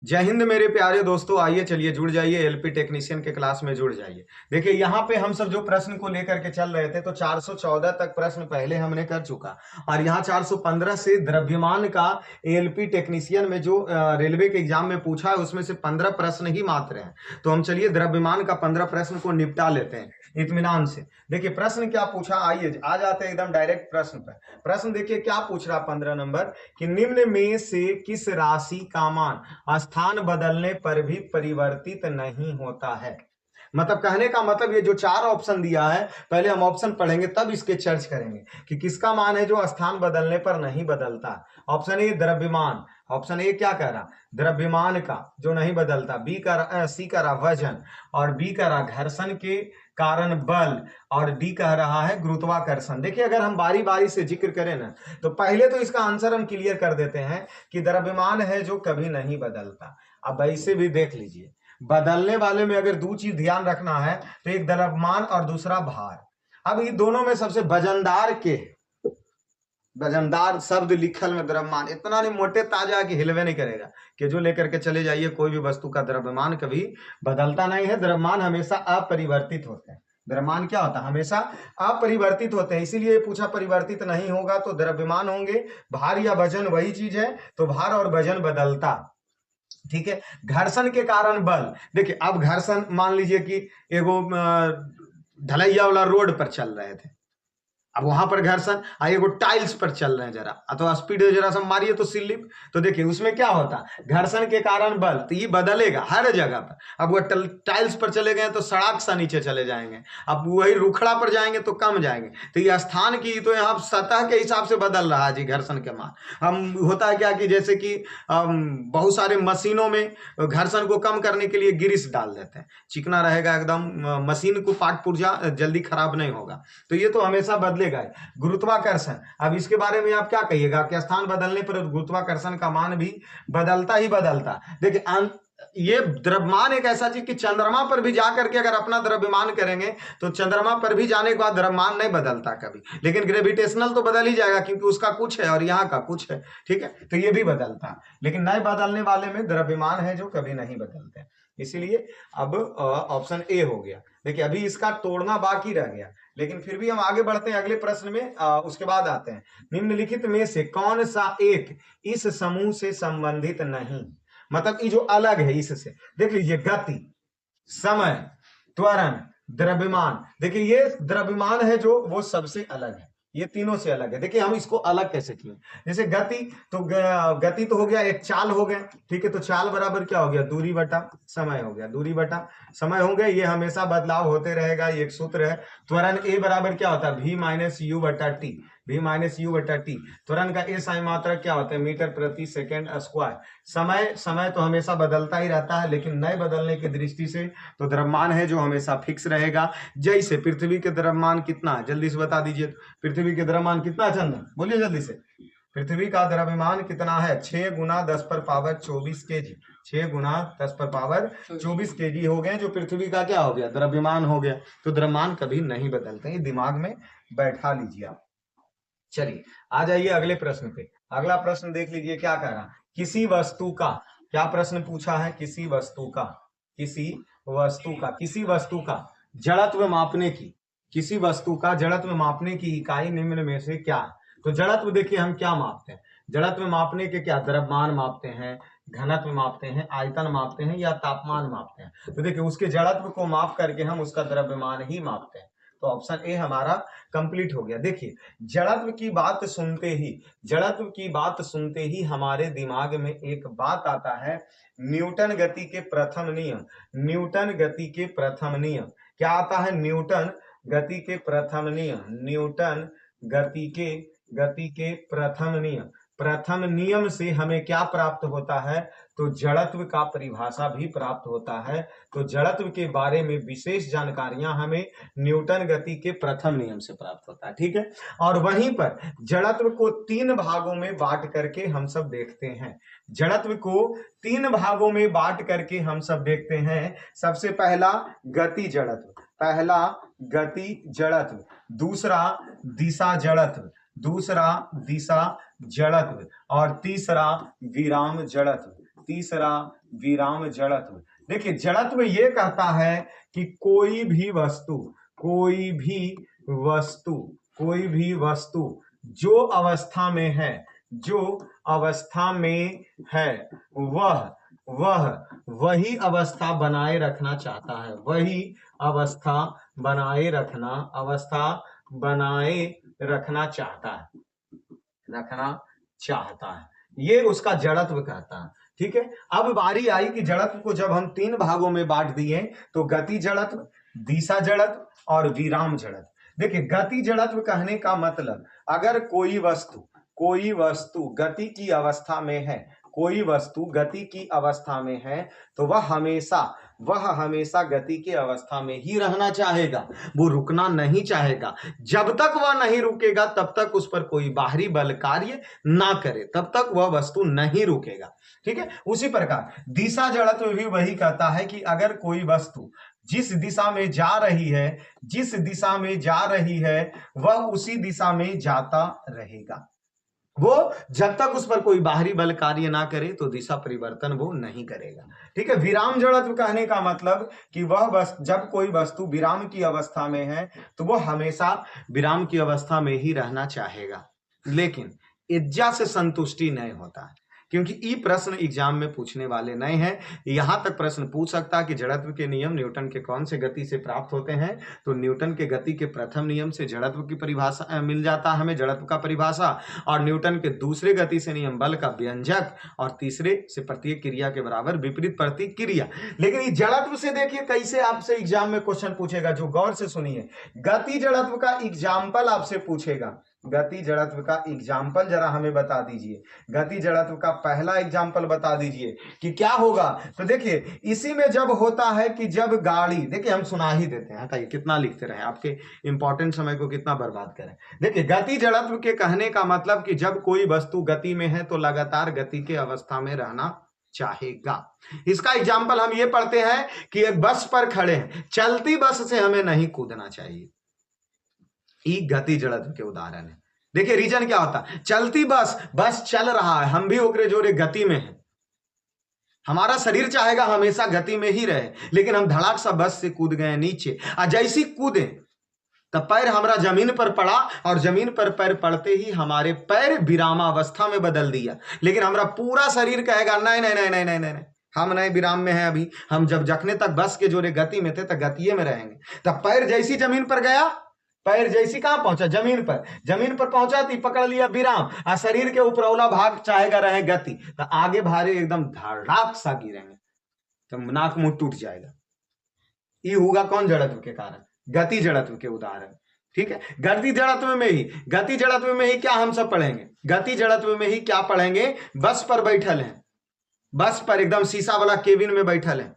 जय हिंद मेरे प्यारे दोस्तों, आइए चलिए जुड़ जाइए एलपी टेक्नीशियन के क्लास में जुड़ जाइए। देखिए यहाँ पे हम सब जो प्रश्न को लेकर के चल रहे थे तो 414 तक प्रश्न पहले हमने कर चुका और यहाँ 415 से द्रव्यमान का एलपी टेक्नीशियन में जो रेलवे के एग्जाम में पूछा है उसमें से 15 प्रश्न ही मात्र हैं। तो हम चलिए द्रव्यमान का 15 प्रश्न को निपटा लेते हैं इत्मीनान से। देखिए प्रश्न क्या पूछा, आइए आ जाते हैं एकदम डायरेक्ट प्रश्न पर। प्रश्न देखिए क्या पूछ रहा 15 नंबर कि निम्न में से किस राशि का मान स्थान बदलने पर भी परिवर्तित नहीं होता है। मतलब कहने का मतलब ये जो चार ऑप्शन दिया है, पहले हम ऑप्शन पढ़ेंगे तब इसके चर्च करेंगे कि किसका मान है जो स्थान बदलने पर नहीं बदलता। ऑप्शन ए द्रव्यमान, ऑप्शन ए क्या कह रहा, द्रव्यमान का जो नहीं बदलता। बी का सी कह रहा वजन, और बी कह रहा घर्षण के कारण बल, और डी कह रहा है गुरुत्वाकर्षण। देखिए अगर हम बारी बारी से जिक्र करें ना तो पहले तो इसका आंसर हम क्लियर कर देते हैं कि द्रव्यमान है जो कभी नहीं बदलता। अब ऐसे भी देख लीजिए, बदलने वाले में अगर दो चीज ध्यान रखना है तो एक द्रव्यमान और दूसरा भार। अब ये दोनों में सबसे वजनदार शब्द लिखल में द्रव्यमान, इतना नहीं मोटे ताजा कि हिलवे नहीं करेगा कि जो लेकर के चले जाइए कोई भी वस्तु का द्रव्यमान कभी बदलता नहीं है। द्रव्यमान हमेशा अपरिवर्तित होते हैं। द्रव्यमान क्या होता है, हमेशा अपरिवर्तित होते हैं। इसीलिए पूछा परिवर्तित नहीं होगा तो द्रव्यमान होंगे। भार या वजन वही चीज है, तो भार और वजन बदलता, ठीक है। घर्षण के कारण बल, देखिए अब घर्षण मान लीजिए कि एगो ढलैया वाला रोड पर चल रहे थे, अब वहां पर घर्षण, एगो टाइल्स पर चल रहे हैं जरा, अथवा स्पीड जरा सा मारिए तो स्लिप, तो देखिए उसमें क्या होता, घर्षण के कारण बल, तो ये बदलेगा हर जगह पर। अब वो टाइल्स पर चले गए तो सड़क सा नीचे चले जाएंगे, अब वही रुखड़ा पर जाएंगे तो कम जाएंगे। तो ये स्थान की तो यहाँ सतह के हिसाब से बदल रहा है जी घर्षण के मान। हम होता है क्या कि जैसे कि बहुत सारे मशीनों में घर्षण को कम करने के लिए ग्रीस डाल देते हैं, चिकना रहेगा एकदम, मशीन को पार्ट पुर्जा जल्दी खराब नहीं होगा। तो ये तो हमेशा बदले। गुरुत्वाकर्षण, अब इसके बारे में आप क्या कहिएगा कि स्थान बदलने पर गुरुत्वाकर्षण का मान भी बदलता ही बदलता। देखिए ये द्रव्यमान एक ऐसा चीज कि चंद्रमा पर भी जाकर के अगर अपना द्रव्यमान करेंगे तो चंद्रमा पर भी जाने के बाद द्रव्यमान नहीं बदलता कभी, लेकिन ग्रेविटेशनल तो बदल ही जाएगा क्योंकि उसका कुछ है और यहाँ का कुछ है, ठीक है। तो ये भी बदलता, लेकिन नहीं बदलने वाले में द्रव्यमान है जो कभी नहीं बदलते। इसीलिए अब ऑप्शन ए हो गया। देखिए अभी इसका तोड़ना बाकी रह गया, लेकिन फिर भी हम आगे बढ़ते हैं अगले प्रश्न में। उसके बाद आते हैं, निम्नलिखित में से कौन सा एक इस समूह से संबंधित नहीं। मतलब ये जो अलग है इससे, देख लीजिए गति, समय, त्वरण, द्रव्यमान। देखिए ये द्रव्यमान है जो वो सबसे अलग है, ये तीनों से अलग है। देखिए हम इसको अलग कैसे किए, जैसे गति, तो गति तो हो गया एक चाल हो गया, ठीक है। तो चाल बराबर क्या हो गया, दूरी बटा समय हो गया, दूरी बटा समय हो गया, ये हमेशा बदलाव होते रहेगा, ये एक सूत्र है। त्वरण ए बराबर क्या होता है, भी माइनस यू बटा टी, भी माइनस यू बटा टी। त्वरण का ए साइन मात्रक क्या होता है, मीटर प्रति सेकेंड स्क्वायर। समय तो हमेशा बदलता ही रहता है, लेकिन नए बदलने की दृष्टि से तो द्रव्यमान है जो हमेशा फिक्स रहेगा। जैसे पृथ्वी के द्रव्यमान कितना है, जल्दी से बता दीजिए, पृथ्वी के द्रव्यमान कितना है चंदन, बोलिए जल्दी से। पृथ्वी का द्रव्यमान कितना है, 6 गुना 10 पर पावर 24 केजी, 6 गुना 10 पर पावर 24 केजी हो गए, जो पृथ्वी का क्या हो गया, द्रव्यमान हो गया। तो द्रव्यमान कभी नहीं बदलते, ये दिमाग में बैठा लीजिए आप। चलिए आ जाइए अगले प्रश्न पे। अगला प्रश्न देख लीजिए क्या कह रहा, किसी वस्तु का, क्या प्रश्न पूछा है, किसी वस्तु का जड़त्व मापने की, किसी वस्तु का जड़त्व मापने की इकाई निम्न में से क्या है। तो जड़त्व देखिए हम क्या मापते हैं, जड़त्व मापने के क्या, द्रव्यमान मापते हैं, घनत्व मापते हैं, आयतन मापते हैं, या तापमान मापते हैं। तो देखिए उसके जड़त्व को माप करके हम उसका द्रव्यमान ही मापते हैं। तो ऑप्शन ए हमारा कंप्लीट हो गया। देखिए जड़त्व की बात सुनते ही हमारे दिमाग में एक बात आता है, न्यूटन गति के प्रथम नियम। न्यूटन गति के प्रथम नियम क्या आता है, न्यूटन गति के प्रथम नियम, न्यूटन गति के प्रथम नियम से हमें क्या प्राप्त होता है, तो जड़त्व का परिभाषा भी प्राप्त होता है। तो जड़त्व के बारे में विशेष जानकारियां हमें न्यूटन गति के प्रथम नियम से प्राप्त होता है, ठीक है। और वहीं पर जड़त्व को 3 भागों में बांट करके हम सब देखते हैं, जड़त्व को 3 भागों में बांट करके हम सब देखते हैं। सबसे पहला गति जड़त्व, दूसरा दिशा जड़त्व, और तीसरा विराम विराम जड़त्व। देखिए जड़त्व ये कहता है कि कोई भी वस्तु जो अवस्था में है, वही अवस्था बनाए रखना चाहता है, ये उसका जड़त्व कहता है। ठीक है, अब बारी आई कि जड़त्व को जब हम 3 भागों में बांट दिए तो गति जड़त्व, दिशा जड़त्व और विराम जड़त्व। देखिए गति जड़त्व कहने का मतलब अगर कोई वस्तु गति की अवस्था में है, तो वह हमेशा गति की अवस्था में ही रहना चाहेगा, वो रुकना नहीं चाहेगा। जब तक वह नहीं रुकेगा तब तक उस पर कोई बाहरी बल कार्य ना करे, तब तक वह वस्तु नहीं रुकेगा। ठीक है, उसी प्रकार दिशा जड़त्व भी वही कहता है कि अगर कोई वस्तु जिस दिशा में जा रही है वह उसी दिशा में जाता रहेगा, वो जब तक उस पर कोई बाहरी बल कार्य ना करे तो दिशा परिवर्तन वो नहीं करेगा। ठीक है, विराम जड़त्व कहने का मतलब कि जब कोई वस्तु विराम की अवस्था में है तो वो हमेशा विराम की अवस्था में ही रहना चाहेगा, लेकिन इज्जा से संतुष्टि नहीं होता है, क्योंकि ये प्रश्न एग्जाम में पूछने वाले नहीं हैं। यहां तक प्रश्न पूछ सकता है कि जड़त्व के नियम न्यूटन के कौन से गति से प्राप्त होते हैं, तो न्यूटन के गति के प्रथम नियम से जड़त्व की परिभाषा मिल जाता है हमें, जड़त्व का परिभाषा, और न्यूटन के दूसरे गति से नियम बल का व्यंजक, और तीसरे से प्रत्येक क्रिया के बराबर विपरीत प्रतिक्रिया। लेकिन इस जड़त्व से देखिए कैसे आपसे एग्जाम में क्वेश्चन पूछेगा, जो गौर से सुनिए। गति जड़त्व का एग्जाम्पल आपसे पूछेगा, गति जड़त्व का एग्जाम्पल जरा हमें बता दीजिए, गति जड़त्व का पहला एग्जाम्पल बता दीजिए कि क्या होगा। तो देखिए इसी में जब होता है कि जब गाड़ी, देखिए हम सुना ही देते हैं, हटाइए कितना लिखते रहे, आपके इंपॉर्टेंट समय को कितना बर्बाद करें। देखिए गति जड़त्व के कहने का मतलब कि जब कोई वस्तु गति में है तो लगातार गति के अवस्था में रहना चाहेगा। इसका एग्जाम्पल हम ये पढ़ते हैं कि एक बस पर खड़े हैं, चलती बस से हमें नहीं कूदना चाहिए, ये गति जड़त्व के उदाहरण है। देखिए रीजन क्या होता है, चलती बस चल रहा है, हम भी ओकरे जोरे गति में हैं, हमारा शरीर चाहेगा हमेशा गति में ही रहे, लेकिन हम धड़ाक सा बस से कूद गए नीचे, और जैसी कूदे तब पैर हमारा जमीन पर पड़ा, और जमीन पर पैर पड़ते ही हमारे पैर विरामावस्था में बदल दिया, लेकिन हमारा पूरा शरीर कहेगा नहीं नहीं नहीं नहीं नहीं नहीं, हम नहीं विराम में हैं अभी, हम जब जखने तक बस के जोरे गति में थे तो गतिये में रहेंगे। तब पैर जैसी जमीन पर गया, पैर जैसी कहां पहुंचा, जमीन पर पहुंचा तो पकड़ लिया विराम, और शरीर के ऊपरौला भाग चाहेगा रहे गति, तो आगे भारे एकदम धड़ाक सा गिरेंगे, तो नाक मुंह टूट जाएगा। ये होगा कौन, जड़त्व के कारण, गति जड़त्व के उदाहरण। ठीक है, गति जड़त्व में ही क्या हम सब पढ़ेंगे, गति जड़त्व में ही क्या पढ़ेंगे, बस पर बैठल हैं, बस पर एकदम शीशा वाला केबिन में बैठल हैं,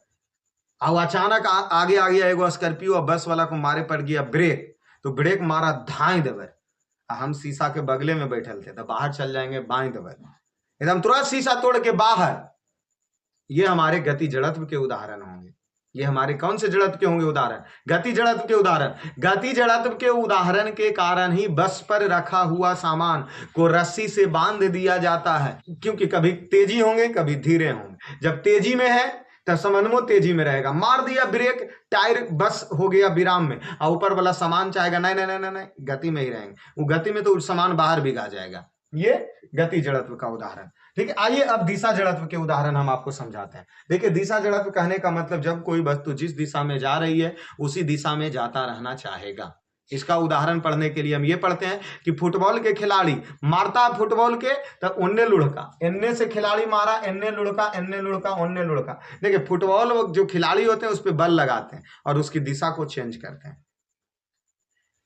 और अचानक आगे आ गया एगो स्कॉर्पियो, और बस वाला को मारे पड़ गया ब्रेक, तो ब्रेक मारा धाई दबर, हम शीशा के बगले में बैठल थे तो बाहर चल जाएंगे बाएं दबर, एकदम तुरंत शीशा तोड़ के बाहर। ये हमारे गति जड़त्व के उदाहरण होंगे। ये हमारे कौन से जड़त्व के होंगे उदाहरण, गति जड़त्व के उदाहरण। गति जड़त्व के उदाहरण के कारण ही बस पर रखा हुआ सामान को रस्सी से बांध दिया जाता है, क्योंकि कभी तेजी होंगे कभी धीरे होंगे। जब तेजी में है तो समन्वय तेजी में रहेगा, मार दिया ब्रेक, टायर बस हो गया विराम में, और ऊपर वाला सामान चाहेगा नहीं नहीं नहीं नहीं, गति में ही रहेंगे, वो गति में तो सामान बाहर भीगा जाएगा। ये गति जड़त्व का उदाहरण। ठीक है, आइए अब दिशा जड़त्व के उदाहरण हम आपको समझाते हैं। देखिए दिशा जड़त्व कहने का मतलब जब कोई वस्तु जिस दिशा में जा रही है उसी दिशा में जाता रहना चाहेगा। इसका उदाहरण पढ़ने के लिए हम ये पढ़ते हैं कि फुटबॉल के खिलाड़ी मारता है फुटबॉल के, तब उन्ने लुढ़का, इन्ने से खिलाड़ी मारा, इन्ने लुढ़का, इन्ने लुढ़का, उन्ने लुढ़का। देखिए फुटबॉल जो खिलाड़ी होते हैं उस पर बल लगाते हैं और उसकी दिशा को चेंज करते हैं।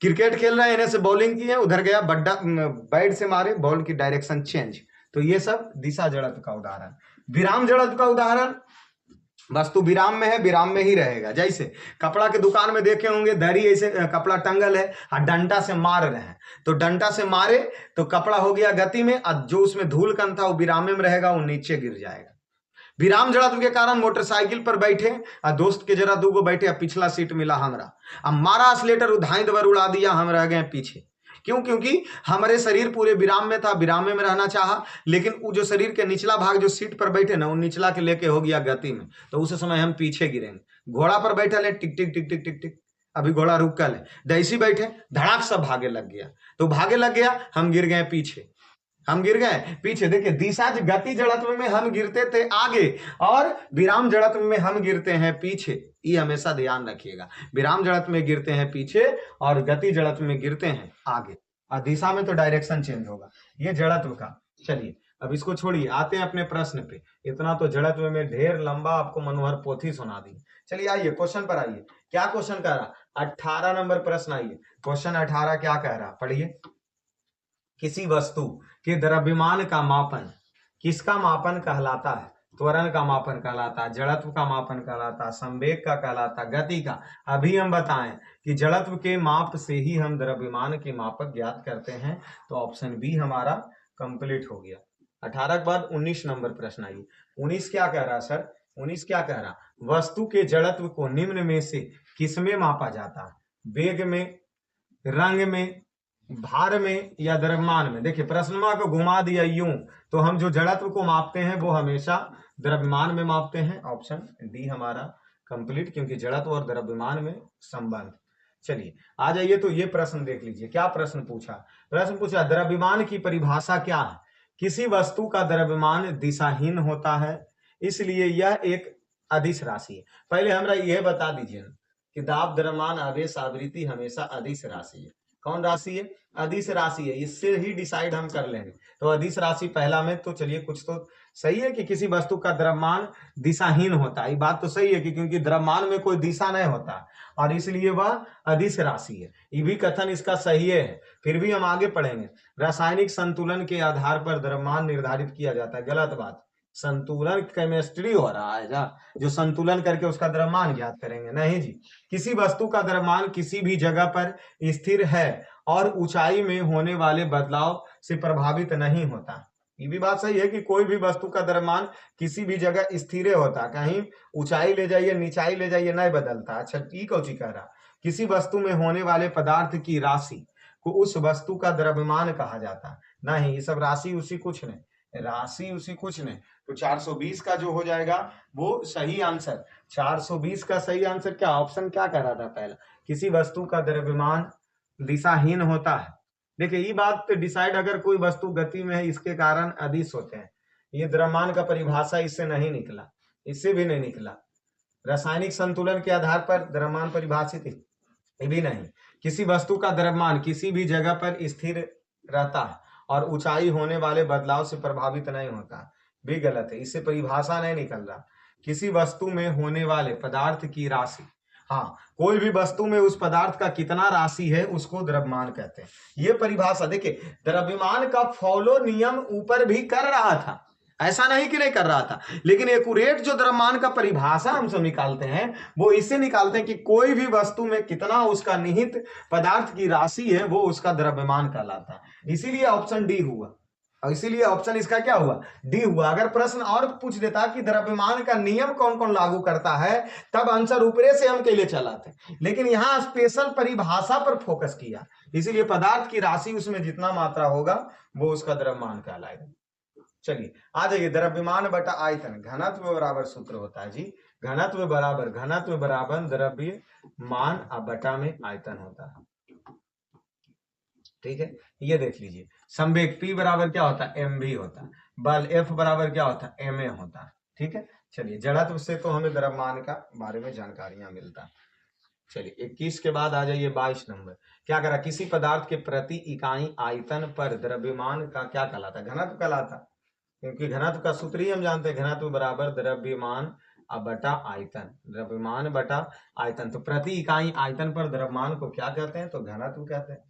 क्रिकेट खेल रहे हैं, इन्हें से बॉलिंग की है, उधर गया बड्डा, बैट से मारे, बॉल की डायरेक्शन चेंज। तो ये सब दिशा जड़त्व का उदाहरण। विराम जड़त्व का उदाहरण, वस्तु विराम में है, विराम में ही रहेगा। जैसे कपड़ा के दुकान में देखे होंगे, दरी ऐसे कपड़ा टंगल है और डंडा से मार रहे हैं, तो डंडा से मारे तो कपड़ा हो गया गति में, और जो उसमें धूल कण था वो विराम में रहेगा, वो नीचे गिर जाएगा। विराम जड़त्व के कारण मोटरसाइकिल पर बैठे और दोस्त के जरा दूगो बैठे, पिछला सीट मिला हमरा, अब मारा एक्सीलेटर, उधाई दबर उड़ा दिया, हम रह गए पीछे। क्यों? क्योंकि हमारे शरीर पूरे विराम में था, विराम में रहना चाहा, लेकिन वो जो शरीर के निचला भाग जो सीट पर बैठे ना, वो निचला के लेके हो गया गति में, तो उस समय हम पीछे गिरेंगे। घोड़ा पर बैठे ले, टिक टिक टिक टिक टिक टिक, अभी घोड़ा रुक कर ले, जैसी बैठे धड़ाक सब भागे लग गया, तो भागे लग गया, हम गिर गए पीछे, हम गिर गए पीछे। देखिए दिशा गति जड़त्व में हम गिरते थे आगे, और विराम जड़त्व में हम गिरते हैं पीछे। ये हमेशा ध्यान रखिएगा, विराम जड़त्व में गिरते हैं पीछे और गति जड़त्व में गिरते हैं आगे, और दिशा में तो डायरेक्शन चेंज होगा, ये जड़त्व का। चलिए अब इसको छोड़िए, आते हैं अपने प्रश्न पे। इतना तो जड़त्व में ढेर लंबा आपको मनोहर पोथी सुना दी। चलिए आइए क्वेश्चन पर आइए, क्या क्वेश्चन कह रहा? 18 नंबर प्रश्न। आइए क्वेश्चन 18 क्या कह रहा, पढ़िए। किसी वस्तु के द्रव्यमान का मापन किसका मापन कहलाता है? त्वरण का मापन कहलाता, जड़त्व का मापन कहलाता, संवेग का कहलाता, गति का। अभी हम बताएं कि जड़त्व के माप से ही हम द्रव्यमान के मापक ज्ञात करते हैं, तो ऑप्शन बी हमारा कंप्लीट हो गया। 18 के बाद 19 नंबर प्रश्न। आइए 19 क्या कह रहा सर? 19 क्या कह रहा? वस्तु के जड़त्व को निम्न में से किसमें मापा जाता है? वेग में, रंग में, भार में, या द्रव्यमान में? देखिए प्रश्न को घुमा दिया यूं, तो हम जो जड़त्व को मापते हैं वो हमेशा द्रव्यमान में मापते हैं। ऑप्शन डी हमारा कंप्लीट, क्योंकि जड़त्व और द्रव्यमान में संबंध। चलिए आ जाइए, तो ये प्रश्न देख लीजिए, क्या प्रश्न पूछा? प्रश्न पूछा द्रव्यमान की परिभाषा क्या है? किसी वस्तु का द्रव्यमान दिशाहीन होता है, इसलिए यह एक अदिश राशि है। पहले हमरा यह बता दीजिए कि दाब, द्रव्यमान, आवेश, आवृत्ति हमेशा अदिश राशि है। कौन राशि है? अदिश राशि है, इससे ही डिसाइड हम कर लेंगे। तो अदिश राशि पहला में, तो चलिए कुछ तो सही है कि किसी वस्तु का द्रव्यमान दिशाहीन होता है, ये बात तो सही है कि क्योंकि द्रव्यमान में कोई दिशा नहीं होता और इसलिए वह अदिश राशि है, ये भी कथन इसका सही है। फिर भी हम आगे पढ़ेंगे, रासायनिक संतुलन के आधार पर द्रव्यमान निर्धारित किया जाता है। गलत बात, संतुलन केमिस्ट्री हो रहा है जो संतुलन करके उसका द्रव्यमान ज्ञात करेंगे, नहीं जी। किसी वस्तु का द्रव्यमान किसी भी जगह पर स्थिर है और ऊंचाई में होने वाले बदलाव से प्रभावित नहीं होता। ये भी बात सही है कि कोई भी वस्तु का द्रव्यमान किसी भी जगह स्थिर होता, कहीं ऊंचाई ले जाइए नीचाई ले जाइए नहीं बदलता। अच्छा ठीक हो कह रहा, किसी वस्तु में होने वाले पदार्थ की राशि को उस वस्तु का द्रव्यमान कहा जाता। नहीं, ये सब राशि उसी कुछ नहीं, राशि उसी कुछ नहीं। तो 420 का जो हो जाएगा वो सही आंसर। 420 का सही आंसर क्या? ऑप्शन क्या कह रहा था पहला? किसी वस्तु का द्रव्यमान दिशाहीन होता है। देखिए ये बात डिसाइड, अगर कोई वस्तु गति में है इसके कारण अदिश होते हैं, ये द्रव्यमान का परिभाषा इससे नहीं निकला, इससे भी नहीं निकला। रासायनिक संतुलन के आधार पर द्रव्यमान परिभाषित, ये भी नहीं। किसी वस्तु का द्रव्यमान किसी भी जगह पर स्थिर रहता है और ऊंचाई होने वाले बदलाव से प्रभावित नहीं होता, भी गलत है, इससे परिभाषा नहीं निकल रहा। किसी वस्तु में होने वाले पदार्थ की राशि, हाँ कोई भी वस्तु में उस पदार्थ का कितना राशि है उसको द्रव्यमान कहते हैं। ये परिभाषा देखिए, द्रव्यमान का फॉलो नियम ऊपर भी कर रहा था, ऐसा नहीं कि नहीं कर रहा था, लेकिन एक्यूरेट जो द्रव्यमान का परिभाषा हम सब निकालते हैं वो इससे निकालते हैं कि कोई भी वस्तु में कितना उसका निहित पदार्थ की राशि है वो उसका द्रव्यमान कहलाता है। इसीलिए ऑप्शन डी हुआ, और इसीलिए ऑप्शन इसका क्या हुआ? डी हुआ। अगर प्रश्न और पूछ देता कि द्रव्यमान का नियम कौन कौन लागू करता है, तब आंसर ऊपरे से हम के लिए चलाते, लेकिन यहाँ स्पेशल परिभाषा पर फोकस किया, इसीलिए पदार्थ की राशि उसमें जितना मात्रा होगा वो उसका द्रव्यमान कहलाएगा। चलिए आ जाइए, द्रव्यमान बटा आयतन घनत्व बराबर सूत्र होता है जी, घनत्व बराबर द्रव्यमान बटा में आयतन होता है। ठीक है, ये देख लीजिए, संवेग P बराबर क्या होता है? mv होता है, बल F बराबर क्या होता है? ma होता है। ठीक है, चलिए जड़त्व से तो हमें द्रव्यमान का बारे में जानकारियां मिलता है। चलिए 21 के बाद आ जाइए 22 नंबर। क्या करा? किसी पदार्थ के प्रति इकाई आयतन पर द्रव्यमान का क्या कहलाता? घनत्व कहलाता, क्योंकि घनत्व का सूत्र ही हम जानते हैं, घनत्व बराबर द्रव्यमान बटा आयतन, द्रव्यमान बटा आयतन। तो प्रति इकाई आयतन पर द्रव्यमान को क्या कहते हैं? तो घनत्व कहते हैं।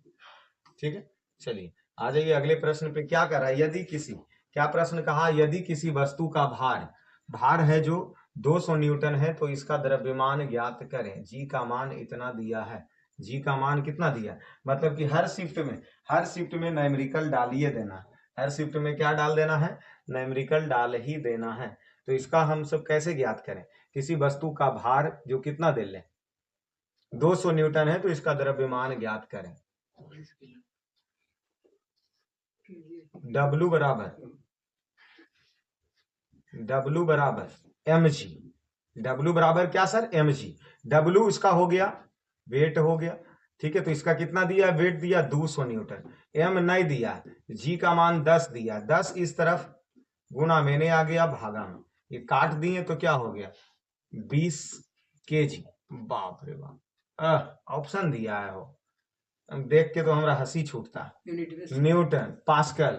ठीक है, चलिए आ जाइए अगले प्रश्न पे। क्या कर रहा है? यदि किसी, क्या प्रश्न कहा? यदि किसी वस्तु का भार है जो 200 न्यूटन है तो इसका द्रव्यमान ज्ञात करें। जी का मान इतना दिया है, जी का मान कितना दिया? मतलब कि हर शिफ्ट में न्यूमेरिकल डालिए देना, हर शिफ्ट में क्या डाल देना है? न्यूमेरिकल डाल ही देना है। तो इसका हम सब कैसे ज्ञात करें? किसी वस्तु का भार जो कितना दे ले, 200 न्यूटन है, तो इसका द्रव्यमान ज्ञात करें। W बराबर mg। W बराबर क्या सर? mg। W इसका हो गया वेट हो गया, ठीक है। तो इसका कितना दिया? वेट दिया 200 न्यूटन। m नहीं दिया, g का मान 10 दिया, 10 इस तरफ गुना मैंने आ गया भागा में, ये काट दिए तो क्या हो गया 20 kg। बाप रे बाप, ऑप्शन दिया है वो, देख के तो हमारा हंसी छूटता। न्यूटन, पास्कल,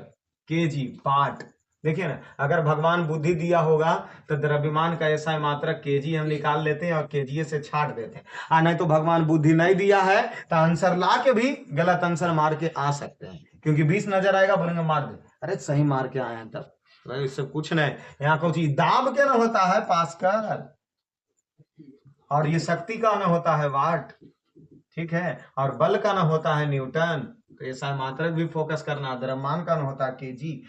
केजी, वाट। देखिए ना, अगर भगवान बुद्धि दिया होगा तो द्रव्यमान का ऐसा मात्रक केजी हम निकाल लेते हैं और केजीए से छाट देते हैं। नहीं तो भगवान बुद्धि नहीं दिया है तो आंसर ला के भी गलत आंसर मार के आ सकते हैं, क्योंकि 20 नजर आएगा, बोलेंगे मार दे, अरे सही मार के आए हैं तब। भाई इससे कुछ नहीं, यहाँ कुछ दाब के ना होता है पास्कल, और ये शक्ति का ना होता है वाट, ठीक है, और बल का ना होता है न्यूटन। तो ऐसा मात्रक भी फोकस करना, द्रव्यमान का ना होता है केजी,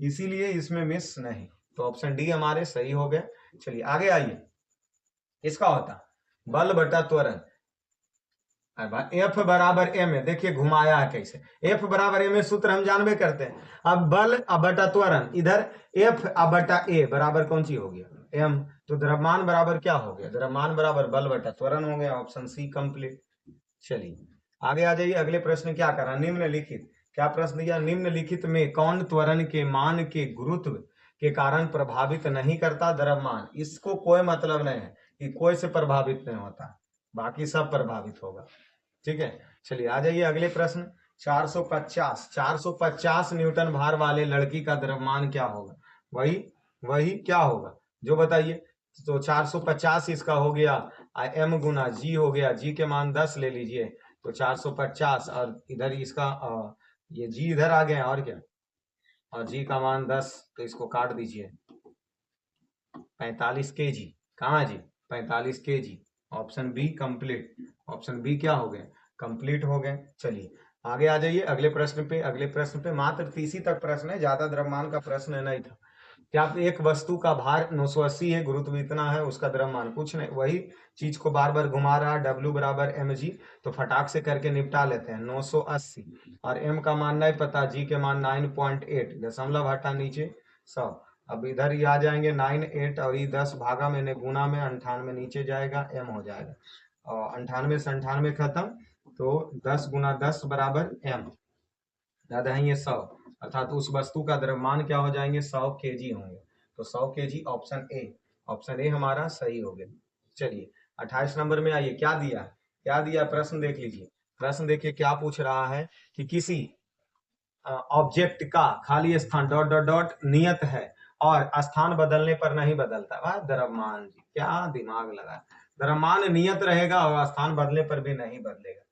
इसीलिए इसमें मिस नहीं। तो ऑप्शन डी हमारे सही हो गए। चलिए आगे आइए, इसका होता बल बटा त्वरण। F बराबर m है, देखिए घुमाया है कैसे, F बराबर m है, सूत्र हम जानबे करते हैं। अब बल बटा त्वरण, इधर F बटा a बराबर कौन सी हो गया m, तो द्रव्यमान बराबर क्या हो गया? द्रव्यमान बराबर बल बटा त्वरण हो गया, ऑप्शन सी कंप्लीट। चलिए आगे आ जाइए, अगले प्रश्न क्या करा? निम्नलिखित, क्या प्रश्न दिया? निम्नलिखित में कौन त्वरण के मान के गुरुत्व के कारण प्रभावित नहीं करता द्रव्यमान? इसको कोई मतलब नहीं है कि कोई से प्रभावित नहीं होता, बाकी सब प्रभावित होगा, ठीक है। चलिए आ जाइए अगले प्रश्न, 450 न्यूटन भार वाले लड़की का द्रव्यमान क्या होगा? वही क्या होगा जो बताइए। तो 450 इसका हो गया, m गुना g हो गया, g के मान 10 ले लीजिए, तो 450, और इधर इसका ये g इधर आ गया, और क्या, और g का मान 10, तो इसको काट दीजिए, 45 kg। कहाँ जी? 45 kg। Option B complete, option B क्या हो गए? कंप्लीट हो गए। चलिए आगे आ जाइए अगले प्रश्न पे। अगले प्रश्न पे मात्र 30 तक प्रश्न है, ज्यादा द्रव्यमान का प्रश्न नहीं था। क्या एक वस्तु का भार 980 है, गुरुत्व इतना है, उसका द्रव्यमान कुछ नहीं, वही चीज को बार बार घुमा रहा है, W बराबर mg। तो फटाक से करके निपटा लेते हैं, 980 और m का मान नहीं पता, g के मान 9.8, दशमलव हटा नीचे 100। अब इधर ही आ जाएंगे 98, और ये 10 भागा मैंने गुना में 98 नीचे जाएगा, m हो जाएगा, और 98 से 98 खत्म, तो 10 गुना 10 बराबर m, याद है ये 100, अर्थात उस वस्तु का द्रव्यमान क्या हो जाएंगे? 100 kg होंगे। तो 100 kg, ऑप्शन ए हमारा सही हो गया। चलिए 28 नंबर में आइए, क्या दिया प्रश्न देख लीजिए। प्रश्न देखिए क्या पूछ रहा है कि किसी ऑब्जेक्ट का खाली स्थान डॉट डॉट डॉट नियत है और स्थान बदलने पर नहीं बदलता। वाह द्रव्यमान जी, क्या दिमाग लगा, द्रव्यमान नियत रहेगा और स्थान बदलने पर भी नहीं बदलेगा,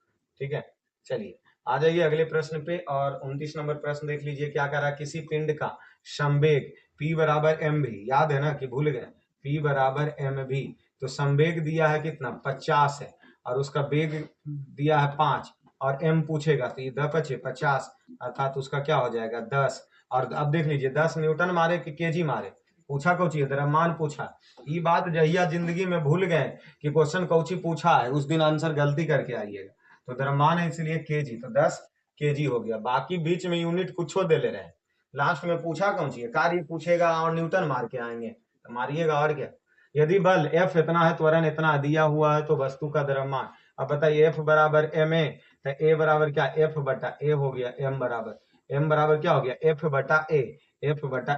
ठीक है। चलिए आ जाइए अगले प्रश्न पे, और 29 नंबर प्रश्न देख लीजिए क्या कह रहा है। किसी पिंड का संवेग p बराबर mv, याद है ना कि भूल गए, p बराबर mv, तो संवेग दिया है कितना? 50 है, और उसका वेग दिया है 5, और m पूछेगा तो ये 50, अर्थात उसका क्या हो जाएगा 10। और अब देख लीजिए 10 न्यूटन मारे कि केजी मारे, पूछा कौची है? द्रव्यमान पूछा। ये बात जहिया जिंदगी में भूल गए कि क्वेश्चन कौची पूछा है, उस दिन आंसर गलती करके आइएगा। तो द्रव्यमान है इसलिए केजी, तो 10 केजी हो गया, बाकी बीच में यूनिट कुछ दे ले रहे हैं, लास्ट में पूछा कौची है? कार्य पूछेगा और न्यूटन मार के आएंगे, तो मारिएगा, और क्या। यदि बल F इतना है, त्वरण इतना दिया हुआ है, तो वस्तु का द्रव्यमान, अब बताइए F बराबर ma, तो A बराबर क्या? F बटा A हो गया, m बराबर क्या हो गया? F बटा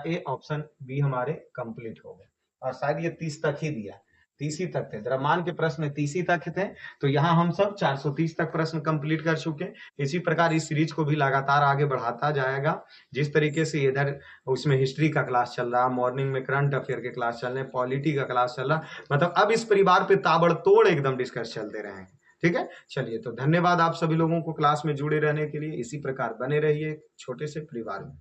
A, ऑप्शन बी हमारे कंप्लीट हो गए। और शायद ये 30 तक ही दिया, 30 ही तक थे द्रव्यमान के प्रश्न, 30 ही तक थे। तो यहाँ हम सब 430 तक प्रश्न कंप्लीट कर चुके। इसी प्रकार इस सीरीज को भी लगातार आगे बढ़ाता जाएगा, जिस तरीके से इधर उसमें हिस्ट्री का क्लास चल रहा, मॉर्निंग में करंट अफेयर के क्लास चल रहे, पॉलिटी का क्लास चल रहा, मतलब अब इस परिवार पे ताबड़तोड़ एकदम डिस्कस चलते रहे, ठीक है। चलिए तो धन्यवाद आप सभी लोगों को क्लास में जुड़े रहने के लिए, इसी प्रकार बने रहिए छोटे से परिवार में।